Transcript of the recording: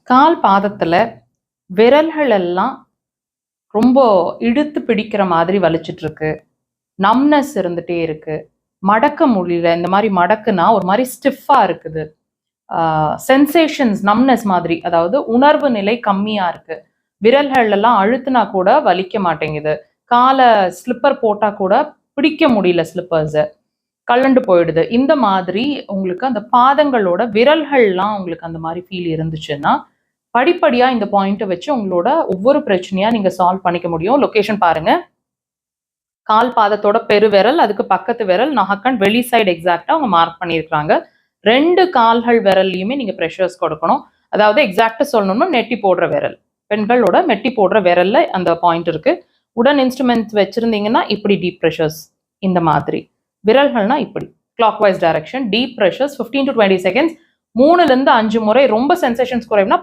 கால் பாதத்துல விரல்கள் எல்லாம் ரொம்ப இழுத்து பிடிக்கிற மாதிரி வலிச்சிட்டு இருக்கு. நம்னஸ் இருந்துட்டே இருக்கு. மடக்க முடியல. இந்த மாதிரி மடக்குனா ஒரு மாதிரி ஸ்டிஃபா இருக்குது. சென்சேஷன்ஸ் நம்னஸ் மாதிரி, அதாவது உணர்வு நிலை கம்மியா இருக்கு. விரல்கள் எல்லாம் அழுத்தினா கூட வலிக்க மாட்டேங்குது. காலை ஸ்லிப்பர் போட்டா கூட பிடிக்க முடியல ஸ்லிப்பர்ஸை, கலண்டு போயிடுது. இந்த மாதிரி உங்களுக்கு அந்த பாதங்களோட விரல்கள்லாம் உங்களுக்கு அந்த மாதிரி ஃபீல் இருந்துச்சுன்னா படிப்படியா இந்த பாயிண்ட்டை வச்சு உங்களோட ஒவ்வொரு பிரச்சனையா நீங்க சால்வ் பண்ணிக்க முடியும். லொகேஷன் பாருங்க. கால் பாதத்தோட பெருவிரல், அதுக்கு பக்கத்து விரல், நகக்கண் வெளி சைடு எக்ஸாக்டா அவங்க மார்க் பண்ணியிருக்காங்க. 2 கால்கள் விரல்லையுமே நீங்க ப்ரெஷர்ஸ் கொடுக்கணும். அதாவது எக்ஸாக்டா சொல்லணும்னா நெட்டி போடுற விரல், பெண்களோட மெட்டி போடுற விரல்ல அந்த பாயிண்ட் இருக்கு. உடன் இன்ஸ்ட்ருமெண்ட்ஸ் வச்சிருந்தீங்கன்னா இப்படி டீப் ப்ரெஷர்ஸ், இந்த மாதிரி விரல்கள்னா இப்படி clockwise direction, deep pressures 15 to 20 seconds, 3 to 5 முறை. ரொம்ப சென்சேஷன்ஸ் குறைவுனா